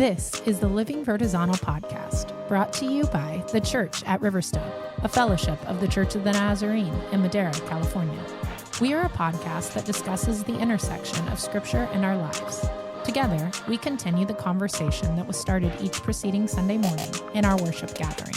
This is the Living Vertizontal Podcast, brought to you by The Church at Riverstone, a fellowship of the Church of the Nazarene in Madera, California. We are a podcast that discusses the intersection of Scripture and our lives. Together, we continue the conversation that was started each preceding Sunday morning in our worship gathering.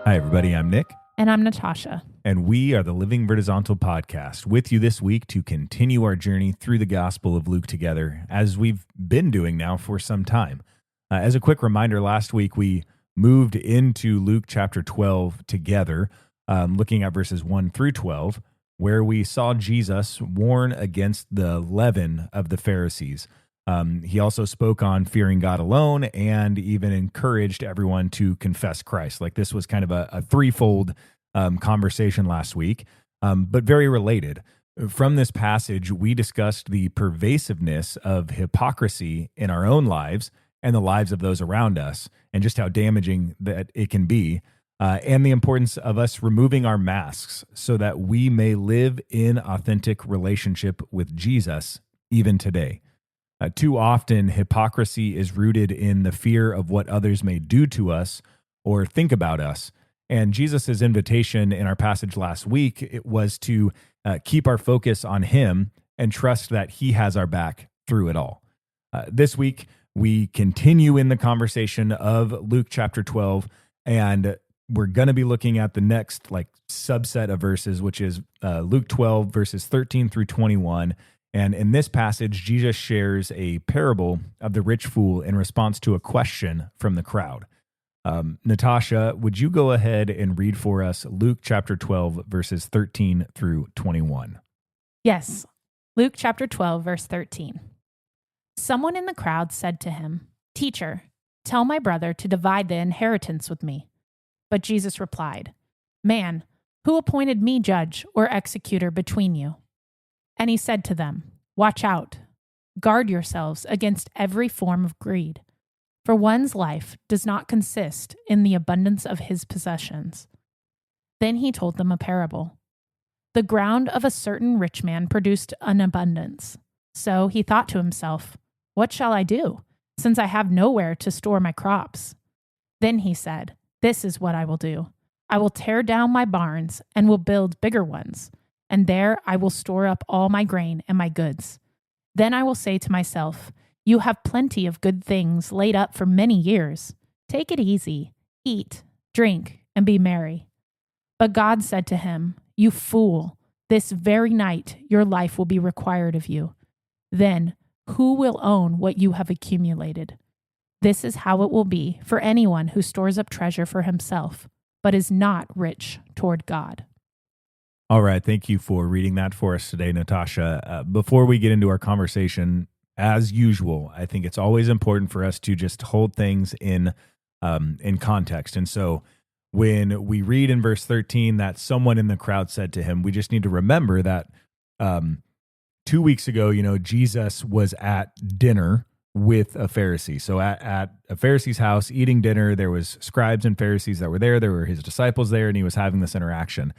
Hi, everybody. I'm Nick. And I'm Natasha. And we are the Living Vertizontal Podcast, with you this week to continue our journey through the Gospel of Luke together, as we've been doing now for some time. As a quick reminder, last week we moved into Luke chapter 12 together, looking at verses 1 through 12, where we saw Jesus warn against the leaven of the Pharisees. He also spoke on fearing God alone and even encouraged everyone to confess Christ. Like, this was kind of a threefold conversation last week, but very related. From this passage, we discussed the pervasiveness of hypocrisy in our own lives and the lives of those around us, and just how damaging that it can be, and the importance of us removing our masks so that we may live in authentic relationship with Jesus even today. Too often, hypocrisy is rooted in the fear of what others may do to us or think about us. And Jesus' invitation in our passage last week, it was to keep our focus on him and trust that he has our back through it all. This week, we continue in the conversation of Luke chapter 12, and we're going to be looking at the next subset of verses, which is Luke 12, verses 13 through 21. And in this passage, Jesus shares a parable of the rich fool in response to a question from the crowd. Natasha, would you go ahead and read for us Luke chapter 12, verses 13 through 21? Yes, Luke chapter 12, verse 13. Someone in the crowd said to him, "Teacher, tell my brother to divide the inheritance with me." But Jesus replied, "Man, who appointed me judge or executor between you?" And he said to them, "Watch out. Guard yourselves against every form of greed, for one's life does not consist in the abundance of his possessions." Then he told them a parable. The ground of a certain rich man produced an abundance. So he thought to himself, "What shall I do, since I have nowhere to store my crops?" Then he said, "This is what I will do. I will tear down my barns and will build bigger ones, and there I will store up all my grain and my goods. Then I will say to myself, 'You have plenty of good things laid up for many years. Take it easy, eat, drink, and be merry.' But God said to him, 'You fool, this very night your life will be required of you. Then who will own what you have accumulated?' This is how it will be for anyone who stores up treasure for himself, but is not rich toward God." All right. Thank you for reading that for us today, Natasha. Before we get into our conversation, as usual, I think it's always important for us to just hold things in context. And so when we read in verse 13 that someone in the crowd said to him, we just need to remember that 2 weeks ago, Jesus was at dinner with a Pharisee. So at a Pharisee's house, eating dinner, there was scribes and Pharisees that were there. There were his disciples there, and he was having this interaction.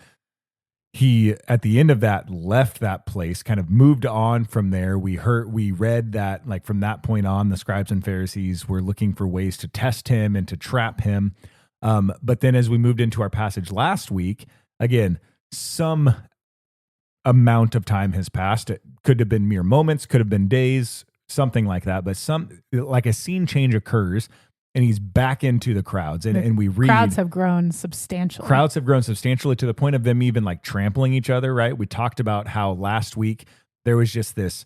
He, at the end of that, left that place, kind of moved on from there. We read that, from that point on, the scribes and Pharisees were looking for ways to test him and to trap him. But then as we moved into our passage last week, again, some amount of time has passed. It could have been mere moments, could have been days, something like that. But a scene change occurs, and he's back into the crowds. And we read... Crowds have grown substantially. To the point of them even trampling each other, right? We talked about how last week there was just this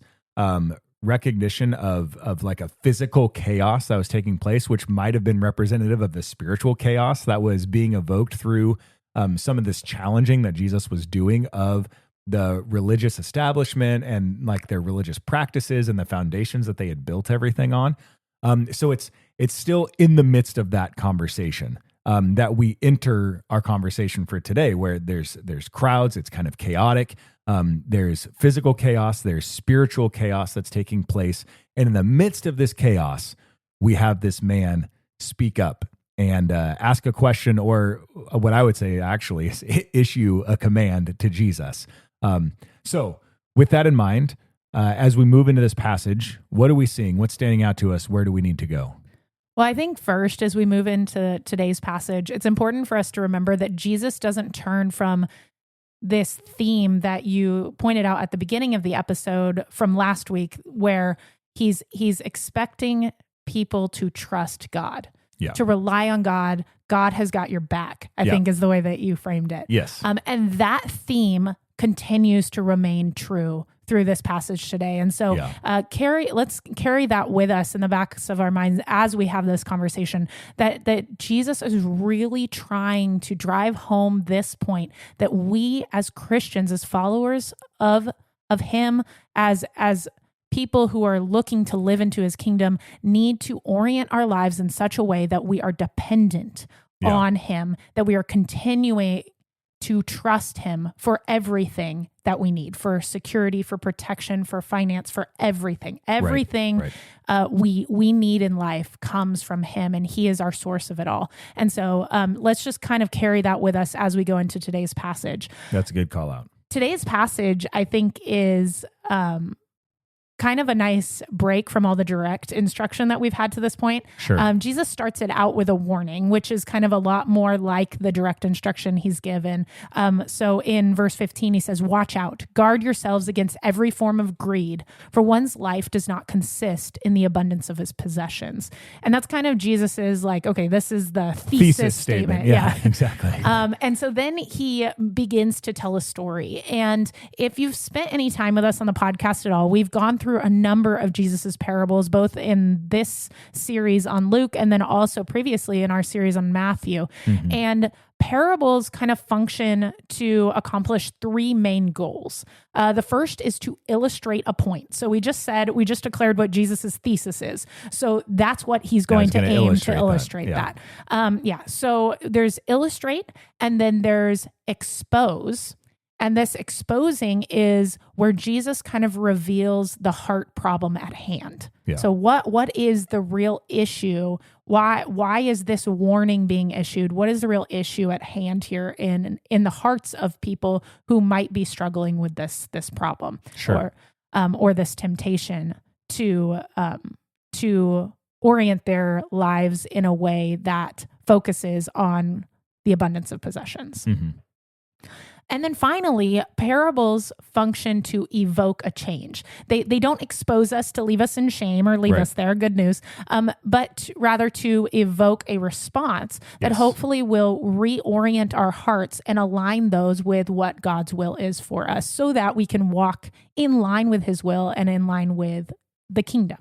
recognition of a physical chaos that was taking place, which might have been representative of the spiritual chaos that was being evoked through some of this challenging that Jesus was doing of the religious establishment and their religious practices and the foundations that they had built everything on. So it's still in the midst of that conversation that we enter our conversation for today, where there's crowds, it's kind of chaotic. There's physical chaos, there's spiritual chaos that's taking place. And in the midst of this chaos, we have this man speak up and ask a question, or what I would say actually is issue a command to Jesus. So with that in mind, as we move into this passage, what are we seeing? What's standing out to us? Where do we need to go? Well, I think first, as we move into today's passage, it's important for us to remember that Jesus doesn't turn from this theme that you pointed out at the beginning of the episode from last week, where he's expecting people to trust God, to rely on God. God has got your back, I think is the way that you framed it. Yes. And that theme continues to remain true through this passage today. And so let's carry that with us in the backs of our minds as we have this conversation, that Jesus is really trying to drive home this point, that we as Christians, as followers of him, as people who are looking to live into his kingdom, need to orient our lives in such a way that we are dependent on him, that we are continuing to trust him for everything that we need, for security, for protection, for finance, for everything. Everything we need in life comes from him, and he is our source of it all. And so let's just kind of carry that with us as we go into today's passage. That's a good call out. Today's passage, I think, is kind of a nice break from all the direct instruction that we've had to this point. Sure. Jesus starts it out with a warning, which is kind of a lot more like the direct instruction he's given. So in verse 15, he says, "Watch out, guard yourselves against every form of greed, for one's life does not consist in the abundance of his possessions." And that's kind of Jesus's like, okay, this is the thesis statement. Yeah, exactly. And so then he begins to tell a story. And if you've spent any time with us on the podcast at all, we've gone through a number of Jesus's parables, both in this series on Luke and then also previously in our series on Matthew. Mm-hmm. And parables kind of function to accomplish three main goals. The first is to illustrate a point. So we just declared what Jesus's thesis is. So that's what he's going to aim to illustrate that. So there's illustrate, and then there's expose. And this exposing is where Jesus kind of reveals the heart problem at hand. Yeah. So what is the real issue? Why is this warning being issued? What is the real issue at hand here in the hearts of people who might be struggling with this problem, or this temptation to orient their lives in a way that focuses on the abundance of possessions. Mm-hmm. And then finally, parables function to evoke a change. They don't expose us to leave us in shame or leave us there, good news, but rather to evoke a response that hopefully will reorient our hearts and align those with what God's will is for us, so that we can walk in line with his will and in line with the kingdom.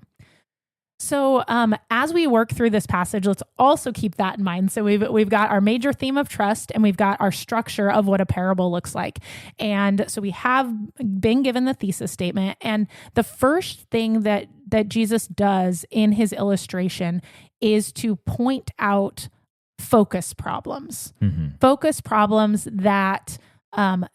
So as we work through this passage, let's also keep that in mind. So we've got our major theme of trust, and we've got our structure of what a parable looks like. And so we have been given the thesis statement. And the first thing that Jesus does in his illustration is to point out focus problems. Mm-hmm. Focus problems that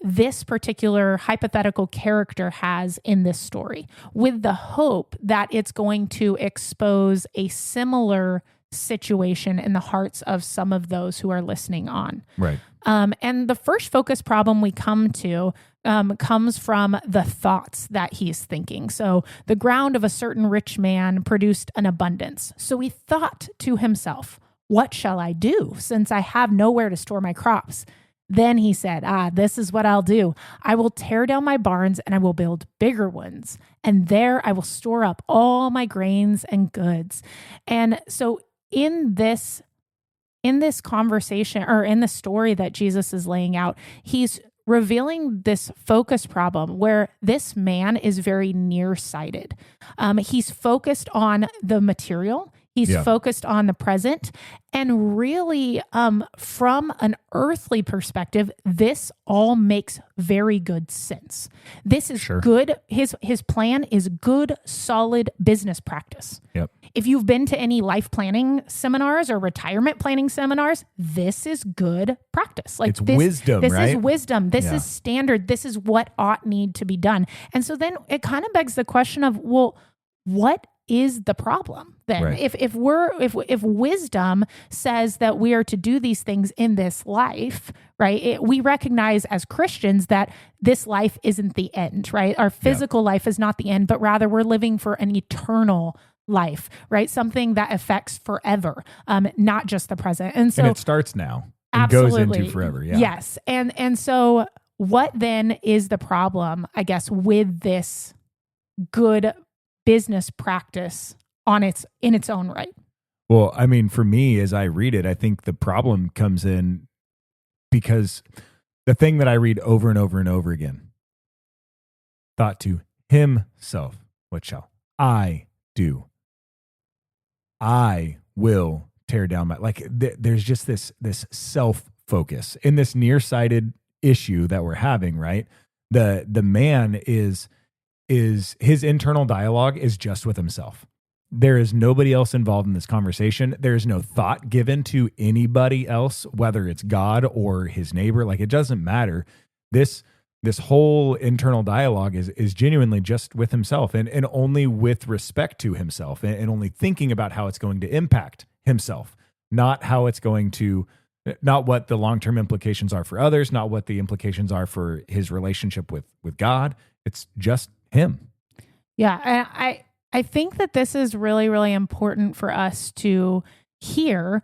this particular hypothetical character has in this story, with the hope that it's going to expose a similar situation in the hearts of some of those who are listening on. Right. And the first focus problem we come to comes from the thoughts that he's thinking. So the ground of a certain rich man produced an abundance. So he thought to himself, "What shall I do, since I have nowhere to store my crops?" Then he said, this is what I'll do. I will tear down my barns and I will build bigger ones. And there I will store up all my grains and goods. And so in this conversation, or in the story that Jesus is laying out, he's revealing this focus problem where this man is very nearsighted. He's focused on the material. He's focused on the present, and really, from an earthly perspective, this all makes very good sense. This is good. His plan is good, solid business practice. Yep. If you've been to any life planning seminars or retirement planning seminars, this is good practice. Like, it's wisdom, right? This is wisdom. This is standard. This is what ought need to be done. And so then it kind of begs the question of, well, what is the problem then? Right. If wisdom says that we are to do these things in this life, right? We recognize as Christians that this life isn't the end, right? Our physical life is not the end, but rather we're living for an eternal life, right? Something that affects forever, not just the present. And so it starts now and goes into forever. Yeah. Yes. And so what then is the problem, I guess, with this good business practice in its own right? Well, I mean, for me, as I read it, I think the problem comes in because the thing that I read over and over and over again, thought to himself, what shall I do? I will tear down there's just this self-focus in this nearsighted issue that we're having, right? The man is his internal dialogue is just with himself. There is nobody else involved in this conversation. There is no thought given to anybody else, whether it's God or his neighbor. Like, it doesn't matter. This whole internal dialogue is genuinely just with himself and only with respect to himself and only thinking about how it's going to impact himself, not what the long-term implications are for others, not what the implications are for his relationship with God. It's just him. Yeah. I think that this is really, really important for us to hear,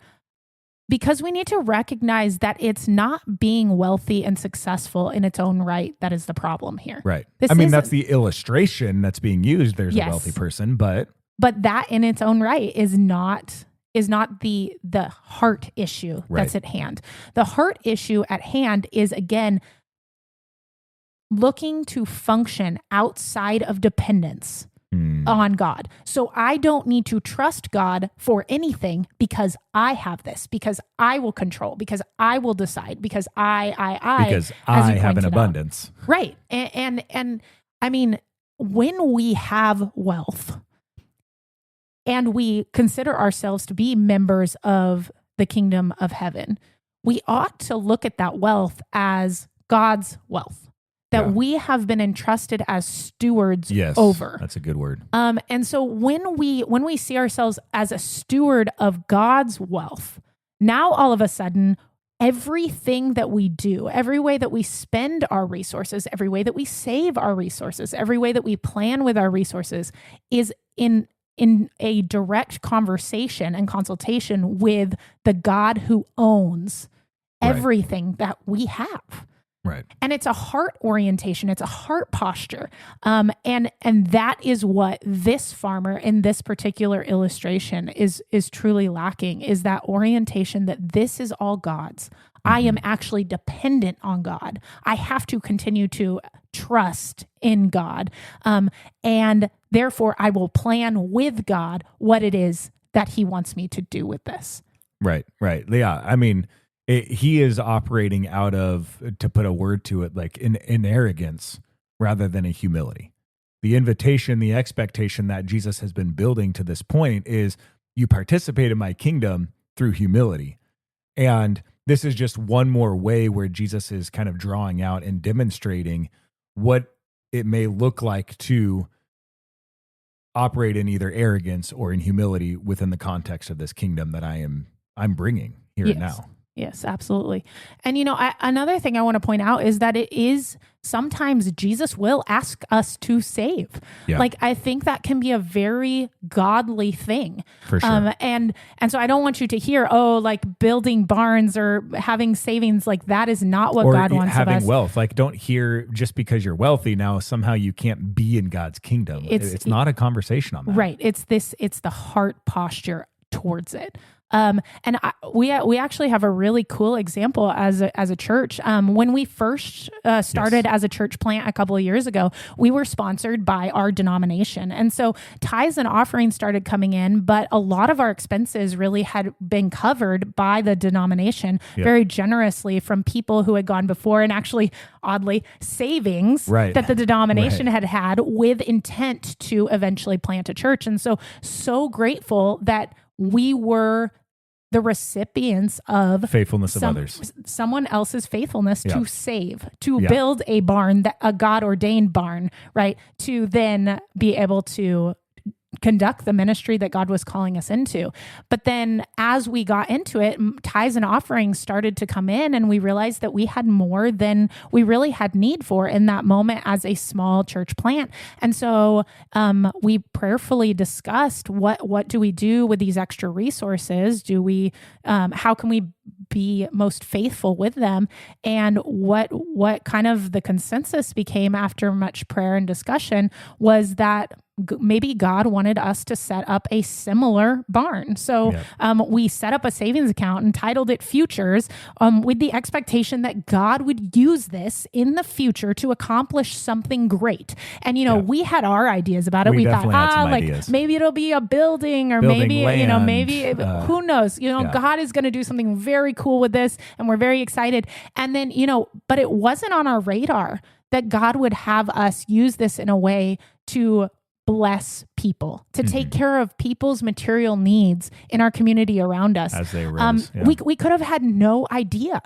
because we need to recognize that it's not being wealthy and successful in its own right that is the problem here. Right. That's the illustration that's being used. There's a wealthy person, but that in its own right is not the heart issue that's at hand. The heart issue at hand is, again, looking to function outside of dependence on God. So I don't need to trust God for anything because I have this, because I will control, because I will decide, because because I have an abundance. Right. And I mean, when we have wealth and we consider ourselves to be members of the kingdom of heaven, we ought to look at that wealth as God's wealth that we have been entrusted as stewards over. That's a good word. And so when we see ourselves as a steward of God's wealth, now all of a sudden, everything that we do, every way that we spend our resources, every way that we save our resources, every way that we plan with our resources is in a direct conversation and consultation with the God who owns everything that we have. Right. And it's a heart orientation. It's a heart posture. And that is what this farmer in this particular illustration is truly lacking, is that orientation that this is all God's. I am actually dependent on God. I have to continue to trust in God. And therefore I will plan with God what it is that he wants me to do with this. Right. Yeah. I mean, he is operating out of, to put a word to it, like in arrogance rather than a humility. The invitation, the expectation that Jesus has been building to this point is you participate in my kingdom through humility. And this is just one more way where Jesus is kind of drawing out and demonstrating what it may look like to operate in either arrogance or in humility within the context of this kingdom that I'm bringing here and now. Yes, absolutely. And, another thing I want to point out is that it is sometimes Jesus will ask us to save. Yeah. Like, I think that can be a very godly thing. For sure. And so I don't want you to hear, like building barns or having savings, like that is not what God wants of us. Having wealth. Like, don't hear just because you're wealthy now somehow you can't be in God's kingdom. It's not a conversation on that. Right. It's the heart posture towards it. We actually have a really cool example as a church. When we first started as a church plant a couple of years ago, we were sponsored by our denomination. And so tithes and offerings started coming in, but a lot of our expenses really had been covered by the denomination very generously from people who had gone before, and actually, oddly, savings that the denomination had with intent to eventually plant a church. And so grateful that we were the recipients of faithfulness of others, someone else's faithfulness to save, to build a barn, a God ordained barn, right? To then be able to conduct the ministry that God was calling us into. But then as we got into it, tithes and offerings started to come in, and we realized that we had more than we really had need for in that moment as a small church plant. And so we prayerfully discussed what do we do with these extra resources? Do we how can we be most faithful with them? And what kind of the consensus became after much prayer and discussion was that maybe God wanted us to set up a similar barn. So we set up a savings account and titled it Futures, with the expectation that God would use this in the future to accomplish something great. And, we had our ideas about it. We thought, ideas. Maybe it'll be a building, or maybe, land, who knows, God is going to do something very cool with this. And we're very excited. And then, but it wasn't on our radar that God would have us use this in a way to bless people, to take care of people's material needs in our community around us. As they arose. We could have had no idea,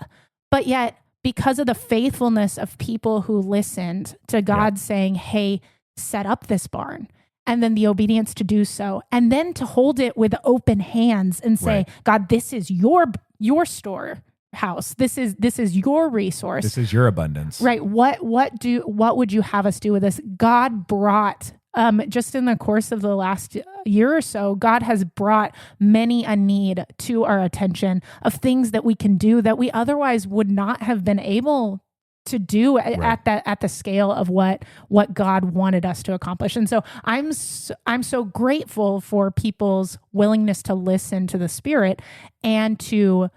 but yet because of the faithfulness of people who listened to God saying, hey, set up this barn, and then the obedience to do so, and then to hold it with open hands and say, God, this is your storehouse. This is your resource. This is your abundance. Right. What would you have us do with this? God brought, just in the course of the last year or so, God has brought many a need to our attention of things that we can do that we otherwise would not have been able to do at the scale of what God wanted us to accomplish. And so I'm so grateful for people's willingness to listen to the Spirit and to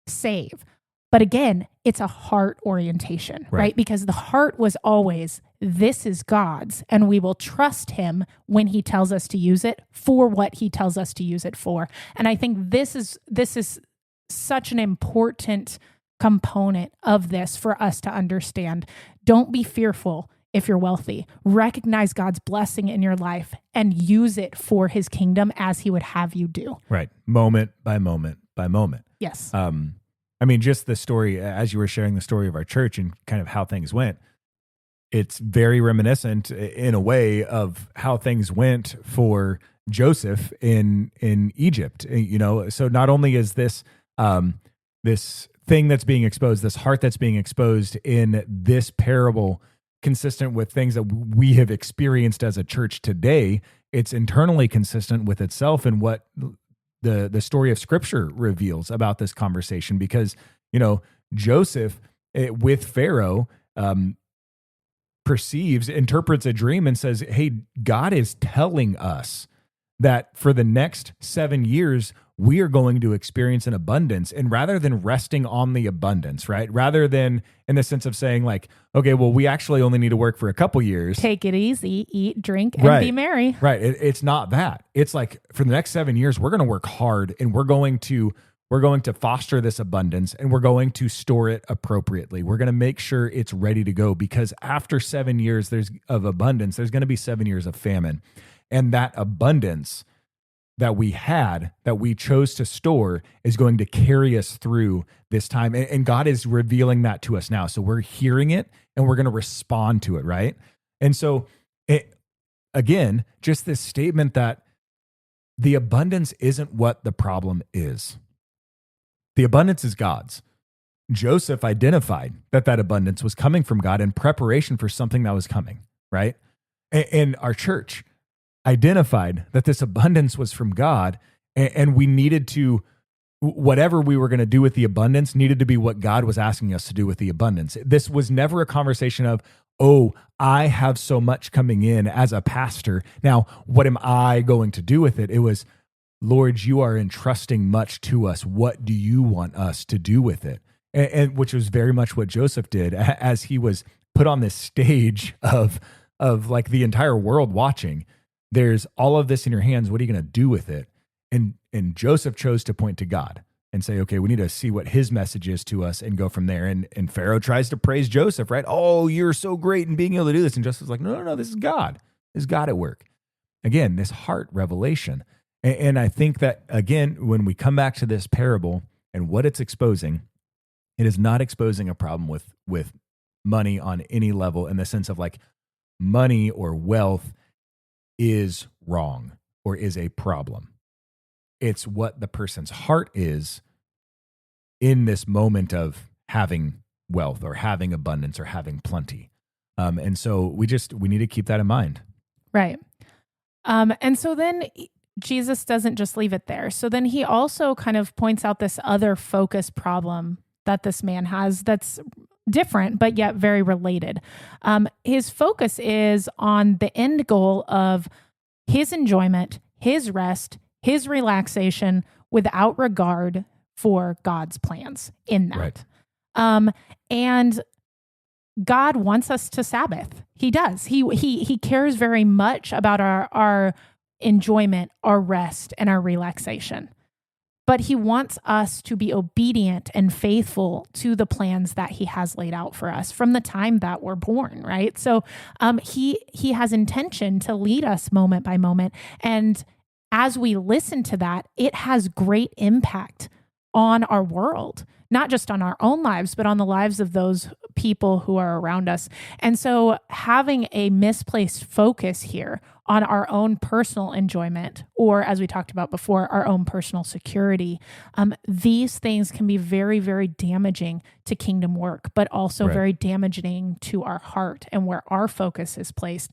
save. But again, it's a heart orientation, right? Because the heart was always, this is God's, and we will trust him when he tells us to use it for what he tells us to use it for. And I think this is such an important component of this for us to understand. Don't be fearful if you're wealthy. Recognize God's blessing in your life and use it for his kingdom as he would have you do. Right. Moment by moment by moment. Yes. Just the story, as you were sharing the story of our church and kind of how things went, it's very reminiscent in a way of how things went for Joseph in Egypt. So not only is this this thing that's being exposed, this heart that's being exposed in this parable consistent with things that we have experienced as a church today, it's internally consistent with itself and what the story of Scripture reveals about this conversation. Because, Joseph with Pharaoh interprets a dream and says, hey, God is telling us that for the next 7 years, we are going to experience an abundance. And rather than resting on the abundance, right? Rather than in the sense of saying like, okay, well, we actually only need to work for a couple years. Take it easy, eat, drink, and be merry. Right. It's not that. It's like for the next 7 years, we're going to work hard and we're going to foster this abundance and we're going to store it appropriately. We're going to make sure it's ready to go, because after 7 years of abundance, there's going to be 7 years of famine. And that abundance that we chose to store is going to carry us through this time. And God is revealing that to us now. So we're hearing it and we're going to respond to it, right? And so, again, just this statement that the abundance isn't what the problem is. The abundance is God's. Joseph identified that abundance was coming from God in preparation for something that was coming, right? And our church identified that this abundance was from God, and we needed to, whatever we were going to do with the abundance needed to be what God was asking us to do with the abundance. This was never a conversation of, oh, I have so much coming in as a pastor. Now, what am I going to do with it? It was, Lord, you are entrusting much to us. What do you want us to do with it? And which was very much what Joseph did as he was put on this stage of like the entire world watching. There's all of this in your hands. What are you going to do with it? And Joseph chose to point to God and say, okay, we need to see what his message is to us and go from there. And Pharaoh tries to praise Joseph, right? Oh, you're so great in being able to do this. And Joseph's like, no, this is God. This is God at work. Again, this heart revelation. And I think that, again, when we come back to this parable and what it's exposing, it is not exposing a problem with money on any level, in the sense of like money or wealth is wrong. or is a problem. It's what the person's heart is in this moment of having wealth or having abundance or having plenty. And so we need to keep that in mind. Right. And so then Jesus doesn't just leave it there. So then he also kind of points out this other focus problem that this man has that's different, but yet very related. His focus is on the end goal of his enjoyment, his rest, his relaxation, without regard for God's plans in that. Right. And God wants us to Sabbath. He does. He cares very much about our enjoyment, our rest, and our relaxation. But he wants us to be obedient and faithful to the plans that he has laid out for us from the time that we're born, right? So he has intention to lead us moment by moment. And as we listen to that, it has great impact on our world, not just on our own lives, but on the lives of those people who are around us. And so having a misplaced focus here on our own personal enjoyment, or as we talked about before, our own personal security, these things can be very, very damaging to kingdom work, but also very damaging to our heart and where our focus is placed.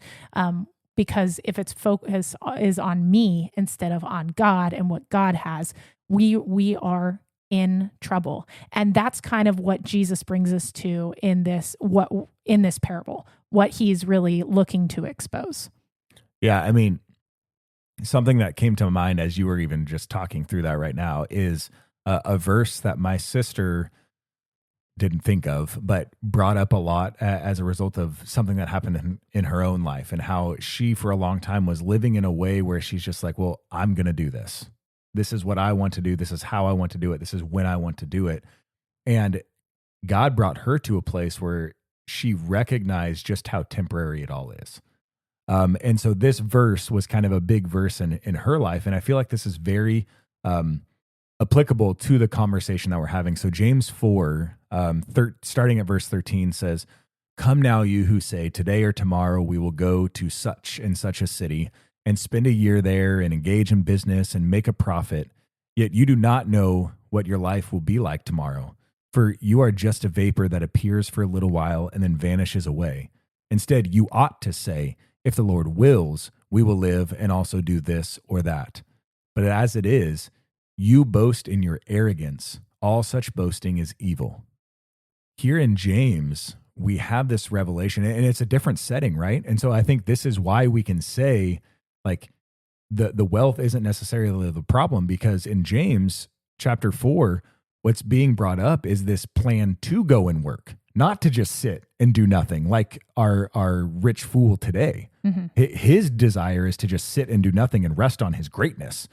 Because if its focus is on me instead of on God and what God has, we are in trouble. And that's kind of what Jesus brings us to in this parable, what he's really looking to expose. Yeah, I mean, something that came to mind as you were even just talking through that right now is a verse that my sister didn't think of, but brought up a lot as a result of something that happened in her own life, and how she for a long time was living in a way where she's just like, well, I'm going to do this. This is what I want to do. This is how I want to do it. This is when I want to do it. And God brought her to a place where she recognized just how temporary it all is. And so this verse was kind of a big verse in her life. And I feel like this is very applicable to the conversation that we're having. So James 4, starting at verse 13 says, "Come now, you who say, today or tomorrow we will go to such and such a city and spend a year there and engage in business and make a profit. Yet you do not know what your life will be like tomorrow. For you are just a vapor that appears for a little while and then vanishes away. Instead, you ought to say, if the Lord wills, we will live and also do this or that. But as it is, you boast in your arrogance. All such boasting is evil." Here in James, we have this revelation, and it's a different setting, right? And so I think this is why we can say, like, the wealth isn't necessarily the problem, because in James chapter 4, what's being brought up is this plan to go and work, not to just sit and do nothing like our rich fool today. Mm-hmm. His desire is to just sit and do nothing and rest on his greatness.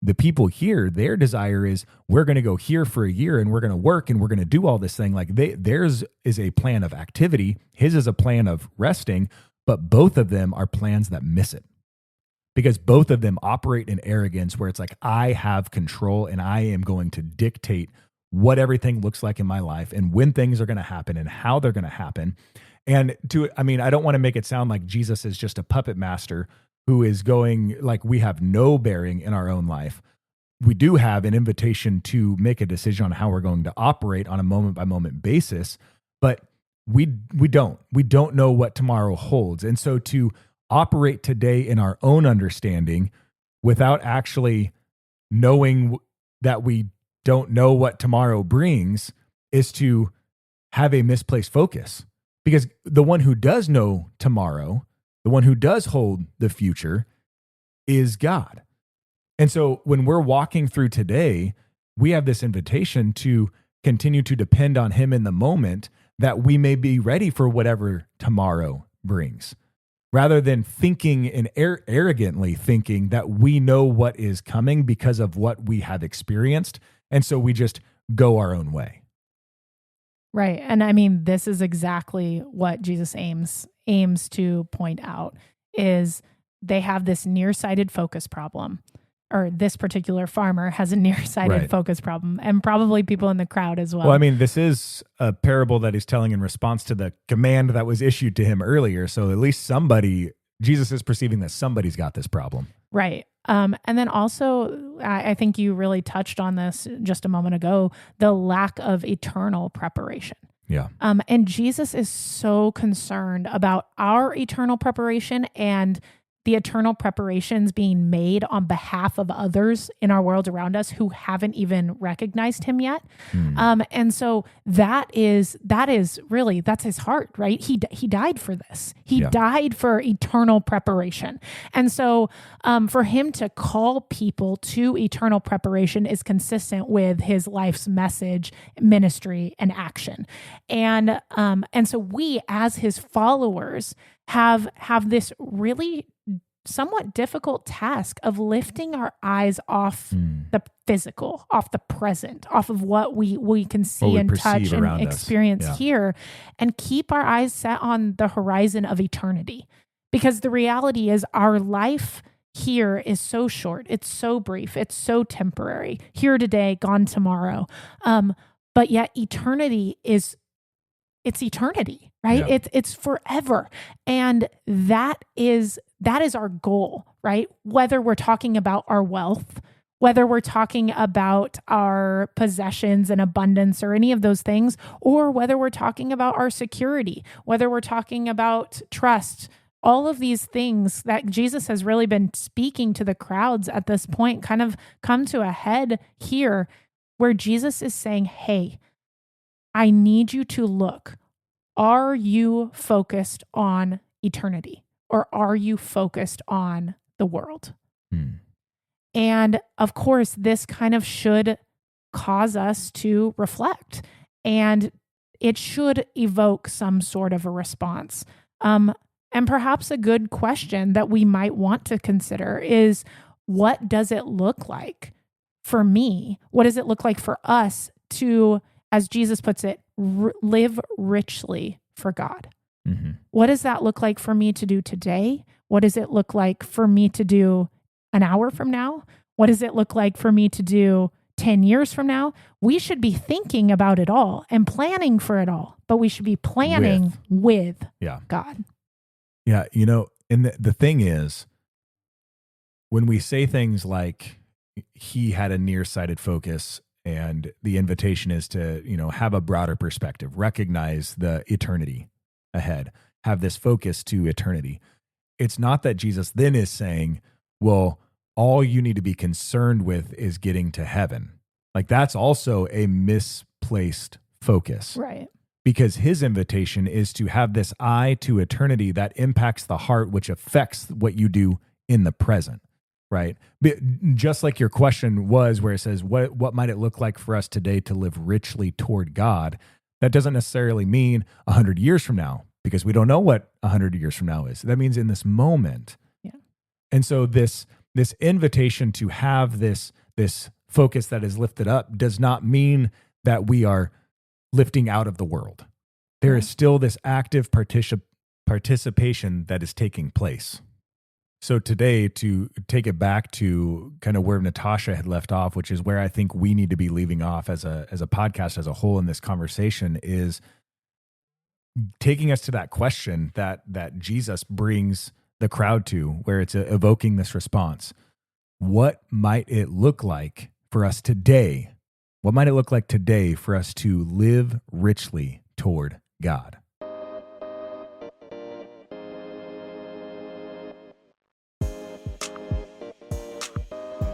The people here, their desire is, we're going to go here for a year and we're going to work and we're going to do all this thing. Like theirs is a plan of activity. His is a plan of resting, but both of them are plans that miss it. Because both of them operate in arrogance where it's like, I have control and I am going to dictate what everything looks like in my life and when things are going to happen and how they're going to happen. And I don't want to make it sound like Jesus is just a puppet master who is going, like, we have no bearing in our own life. We do have an invitation to make a decision on how we're going to operate on a moment by moment basis, but we don't know what tomorrow holds. And so to operate today in our own understanding without actually knowing that we don't know what tomorrow brings is to have a misplaced focus. Because the one who does know tomorrow, the one who does hold the future, is God. And so when we're walking through today, we have this invitation to continue to depend on him in the moment, that we may be ready for whatever tomorrow brings, rather than thinking and arrogantly thinking that we know what is coming because of what we have experienced. And so we just go our own way. Right. And I mean, this is exactly what Jesus aims to point out, is they have this nearsighted focus problem, or this particular farmer has a nearsighted focus problem, and probably people in the crowd as well. Well, I mean, this is a parable that he's telling in response to the command that was issued to him earlier. So at least Jesus is perceiving that somebody's got this problem. Right. And then also, I think you really touched on this just a moment ago, the lack of eternal preparation. Yeah. And Jesus is so concerned about our eternal preparation and the eternal preparations being made on behalf of others in our world around us who haven't even recognized him yet. And so that's his heart, right? He died for this. He died for eternal preparation. And so for him to call people to eternal preparation is consistent with his life's message, ministry, and action. And so we, as his followers, have this really somewhat difficult task of lifting our eyes off the physical, off the present, off of what we can see and touch and experience here, and keep our eyes set on the horizon of eternity. Because the reality is our life here is so short, it's so brief, it's so temporary, here today, gone tomorrow. But yet eternity it's eternity, right? Yeah. It's forever. And that is our goal, right? Whether we're talking about our wealth, whether we're talking about our possessions and abundance or any of those things, or whether we're talking about our security, whether we're talking about trust, all of these things that Jesus has really been speaking to the crowds at this point kind of come to a head here, where Jesus is saying, hey, I need you to look. Are you focused on eternity, or are you focused on the world? And of course, this kind of should cause us to reflect, and it should evoke some sort of a response. And perhaps a good question that we might want to consider is, what does it look like for me? What does it look like for us to, as Jesus puts it, live richly for God? Mm-hmm. What does that look like for me to do today? What does it look like for me to do an hour from now? What does it look like for me to do 10 years from now? We should be thinking about it all and planning for it all, but we should be planning with God. Yeah, and the thing is, when we say things like he had a nearsighted focus, and the invitation is to, have a broader perspective, recognize the eternity ahead, have this focus to eternity. It's not that Jesus then is saying, well, all you need to be concerned with is getting to heaven. Like, that's also a misplaced focus. Right. Because his invitation is to have this eye to eternity that impacts the heart, which affects what you do in the present. Right. Just like your question was, where it says, what might it look like for us today to live richly toward God? That doesn't necessarily mean 100 years from now, because we don't know what 100 years from now is. That means in this moment. Yeah. And so this invitation to have this focus that is lifted up does not mean that we are lifting out of the world. There is still this active participation that is taking place. So today, to take it back to kind of where Natasha had left off, which is where I think we need to be leaving off as a podcast as a whole in this conversation, is taking us to that question that Jesus brings the crowd to, where it's evoking this response. What might it look like for us today? What might it look like today for us to live richly toward God?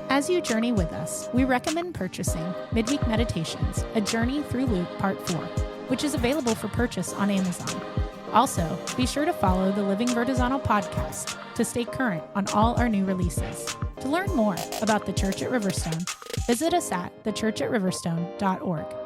As you journey with us, we recommend purchasing Midweek Meditations, A Journey Through Luke Part 4, which is available for purchase on Amazon. Also, be sure to follow the Living Vertizontal podcast to stay current on all our new releases. To learn more about the Church at Riverstone, visit us at thechurchatriverstone.org.